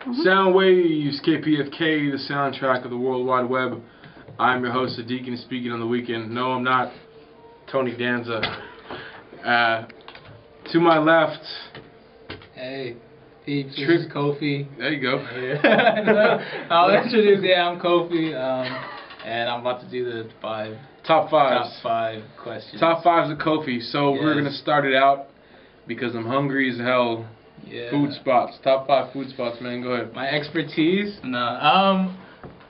Soundwaves KPFK, the soundtrack of the World Wide Web. I'm your host, the Deacon, speaking on the weekend. No, I'm not Tony Danza. To my left. Hey, Peeps, this is Co.Fee. There you go. I'll introduce, I'm Co.Fee, and I'm about to do the Top five questions. Top fives of Co.Fee. So Yes. we're going to start it out because I'm hungry as hell. Yeah. Food spots. Top 5 food spots, man. Go ahead. My expertise? No.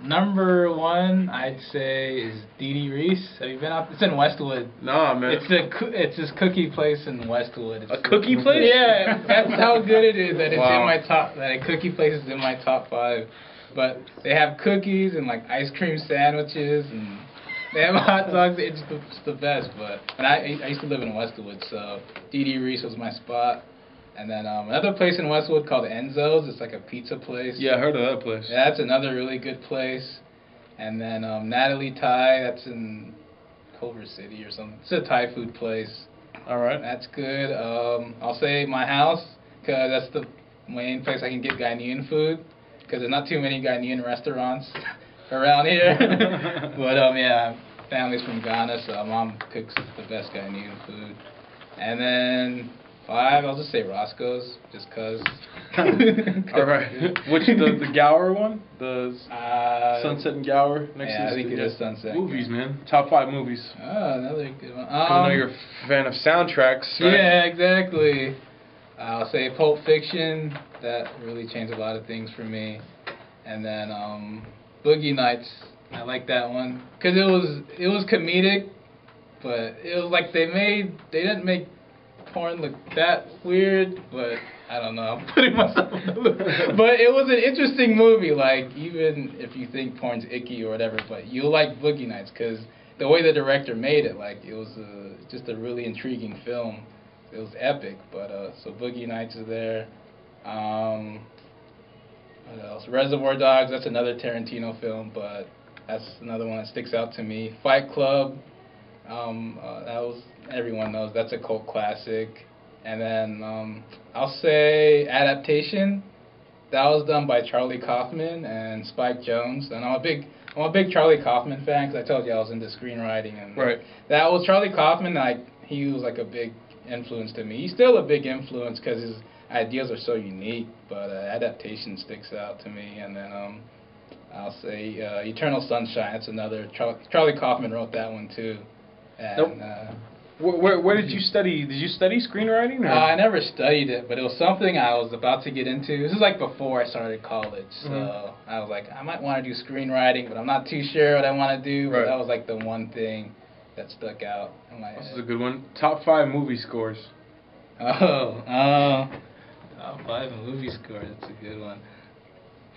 Number one, I'd say, is Reese. Have you been out? It's in Westwood. Nah, man. It's this cookie place in Westwood. A cookie place? Yeah, that's how good it is that it's Wow. in my top. That a cookie place is in my top 5. But they have cookies and like ice cream sandwiches and they have hot dogs. It's the best. And I used to live in Westwood, so Reese was my spot. And then another place in Westwood called Enzo's. It's like a pizza place. Yeah, I heard of that place. Yeah, that's another really good place. And then Natalie Thai, that's in Culver City or something. It's a Thai food place. All right. That's good. I'll say my house, because that's the main place I can get Ghanaian food, because there's not too many Ghanaian restaurants around here. But yeah, family's from Ghana, so mom cooks the best Ghanaian food. And then 5, I'll just say Roscoe's, just cause. All right. Which the Gower one? The Sunset and Gower next to the I think it is Sunset. Movies, man. Top 5 movies. Oh, another good one. I know you're a fan of soundtracks, right? Yeah, exactly. I'll say Pulp Fiction. That really changed a lot of things for me. And then Boogie Nights. I like that one because it was comedic, but it was like they didn't make porn look that weird, but I don't know. I'm putting myself in the loop. But it was an interesting movie. Like, even if you think porn's icky or whatever, but you'll like Boogie Nights because the way the director made it, like, it was just a really intriguing film. It was epic. But so Boogie Nights is there. What else? Reservoir Dogs. That's another Tarantino film, but that's another one that sticks out to me. Fight Club. That was, everyone knows that's a cult classic. And then I'll say Adaptation. That was done by Charlie Kaufman and Spike Jonze, and I'm a big Charlie Kaufman fan because I told you I was into screenwriting, and right. That was Charlie Kaufman. He was like a big influence to me. He's still a big influence because his ideas are so unique, but Adaptation sticks out to me. And then I'll say Eternal Sunshine. That's another Charlie Kaufman wrote that one too. And, where did you study? Did you study screenwriting? Or? I never studied it, but it was something I was about to get into. This is like before I started college, so I was like, I might want to do screenwriting, but I'm not too sure what I want to do. But that was like the one thing that stuck out in my head. This is a good one. Top 5 movie scores. Top 5 movie scores. That's a good one.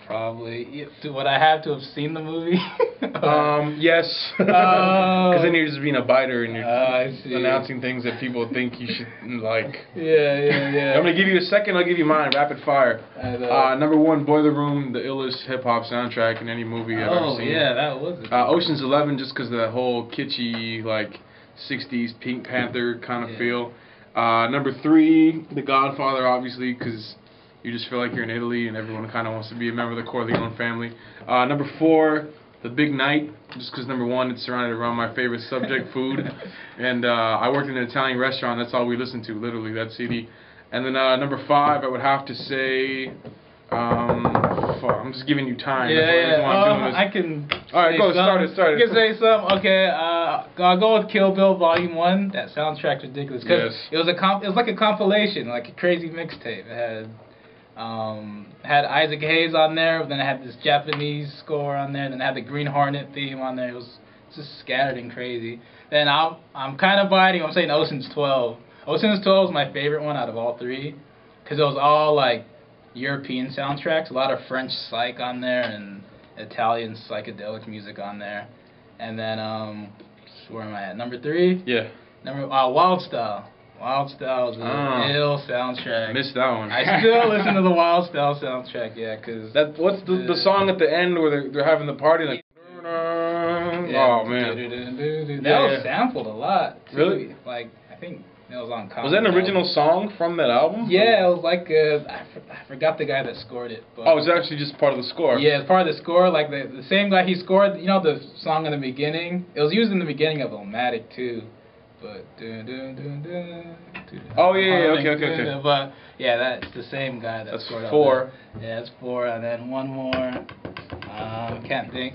Probably. Would I have to have seen the movie? Yes. Because then you're just being a biter and you're announcing things that people think you should like. Yeah. I'm gonna give you a second. I'll give you mine. Rapid fire. Number 1, Boiler Room, the illest hip hop soundtrack in any movie I've ever seen. Oh yeah, that was it. Ocean's 11, just because of that whole kitschy like '60s Pink Panther kind of feel. Number 3, The Godfather, obviously, because you just feel like you're in Italy and everyone kind of wants to be a member of the Corleone family. Number 4, The Big Night, just because number 1, it's surrounded around my favorite subject, food. And I worked in an Italian restaurant. That's all we listened to, literally, that CD. And then number 5, I would have to say, I'm just giving you time. I can. All right, go. Start it. You can say something. Okay, I'll go with Kill Bill Volume 1. That soundtrack's ridiculous because it was like a compilation, like a crazy mixtape. It had Isaac Hayes on there, but then it had this Japanese score on there, then it had the Green Hornet theme on there. It was just scattered and crazy. Then I'm kind of biting. I'm saying Ocean's 12. Ocean's 12 is my favorite one out of all 3 because it was all like European soundtracks, a lot of French psych on there and Italian psychedelic music on there. And then where am I at? Number 3? Yeah. Wild Style. Wild Style is an ill soundtrack. Missed that one. I still listen to the Wild Style soundtrack, cause what's the song at the end where they're having the party like. Oh man. That was sampled a lot too. Really? Like I think It was on. Was that an original song from that album? Yeah, it was like I forgot the guy that scored it. But oh, it's actually just part of the score. Yeah, it's part of the score. Like the same guy, he scored. You know the song in the beginning. It was used in the beginning of Illmatic too. But oh yeah, okay. But yeah, that's the same guy that that's scored. 4. Yeah, that's 4, and then one more. Can't think.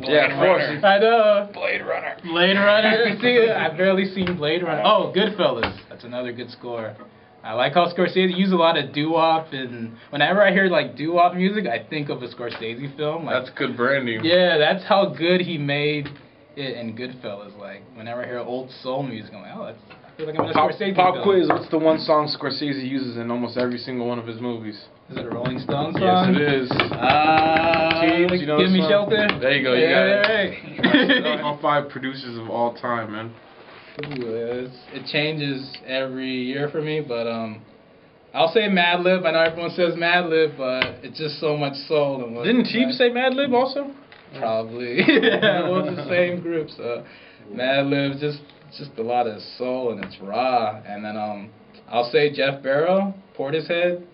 Yeah, 4. I know. Blade Runner. Blade Runner. See, I've barely seen Blade Runner. Oh, Goodfellas. That's another good score. I like how Scorsese used a lot of doo-wop, and whenever I hear like doo-wop music, I think of a Scorsese film. Like, that's good branding. Yeah, that's how good he made it in Goodfellas. Like whenever I hear old soul music, I'm like, oh, I feel like I'm in a Scorsese Pop film. quiz. What's the one song Scorsese uses in almost every single one of his movies? Is it a Rolling Stones song? Yes, it is. Teebs, you know Give Me Shelter. There you go. You got it. Right. Top 5 producers of all time, man. Ooh, it changes every year for me, but I'll say Madlib. I know everyone says Madlib, but it's just so much soul. And didn't Teebs say Madlib also? Probably. Yeah, it was the same group. So Madlib, just a lot of soul, and it's raw. And then I'll say Jeff Barrow, Portishead.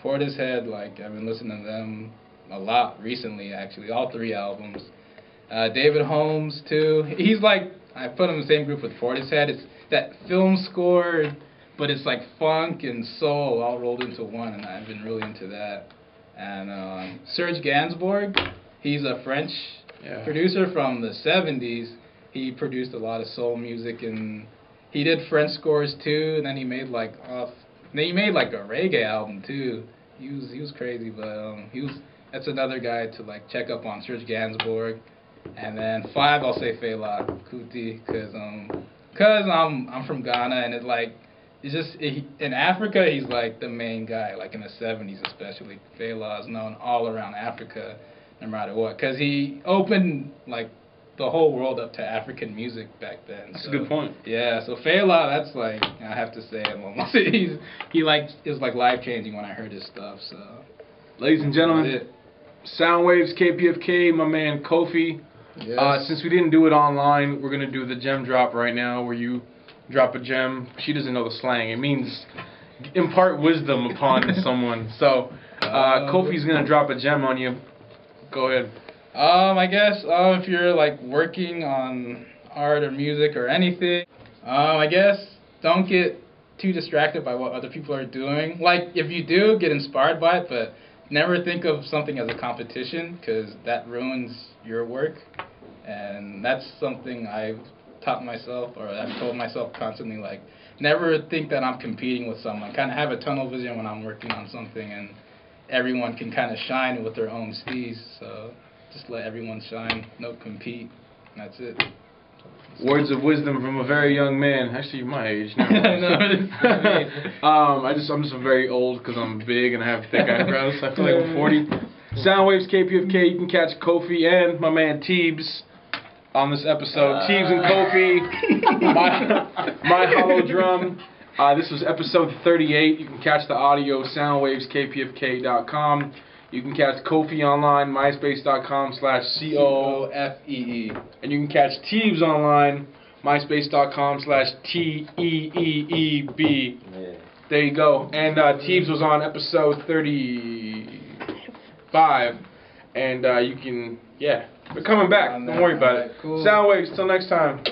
Like I've been listening to them a lot recently, actually, all 3 albums. David Holmes too. He's like, I put him in the same group with Portishead. It's that film score, but it's like funk and soul all rolled into one, and I've been really into that. And Serge Gainsbourg, he's a French producer from the 70s. He produced a lot of soul music, and he did French scores too. And then he made like a reggae album too. He was crazy, but that's another guy to like check up on, Serge Gainsbourg. And then 5, I'll say Fela Kuti, cause I'm from Ghana, and in Africa he's like the main guy, like in the 70s especially. Fela is known all around Africa, no matter what, cause he opened like the whole world up to African music back then. That's a good point. Yeah, so Fela, that's like, I have to say him almost. It was like life changing when I heard his stuff. So, ladies and gentlemen, Soundwaves KPFK, my man Co.Fee. Yes. Since we didn't do it online, we're gonna do the gem drop right now, where you drop a gem. She doesn't know the slang. It means impart wisdom upon someone. So, Co.Fee's gonna drop a gem on you. Go ahead. I guess if you're like working on art or music or anything, I guess don't get too distracted by what other people are doing. Like if you do, get inspired by it, but never think of something as a competition, because that ruins your work. And that's something I've taught myself, or I've told myself constantly, like never think that I'm competing with someone. Kind of have a tunnel vision when I'm working on something, and everyone can kind of shine with their own steez. So just let everyone shine, no compete, and that's it. Words of wisdom from a very young man. Actually, my age now. I'm just very old because I'm big and I have thick eyebrows. I feel like I'm 40. Soundwaves KPFK. You can catch Co.Fee and my man Teebs on this episode. Teebs and Co.Fee. my hollow drum. This was episode 38. You can catch the audio soundwaveskpfk.com. You can catch Co.Fee online, myspace.com/COFEE. And you can catch Teebs online, myspace.com/TEEEB. There you go. And Teebs was on episode 35. And you can, they're coming back. Don't worry about it. Cool. Soundwaves, till next time.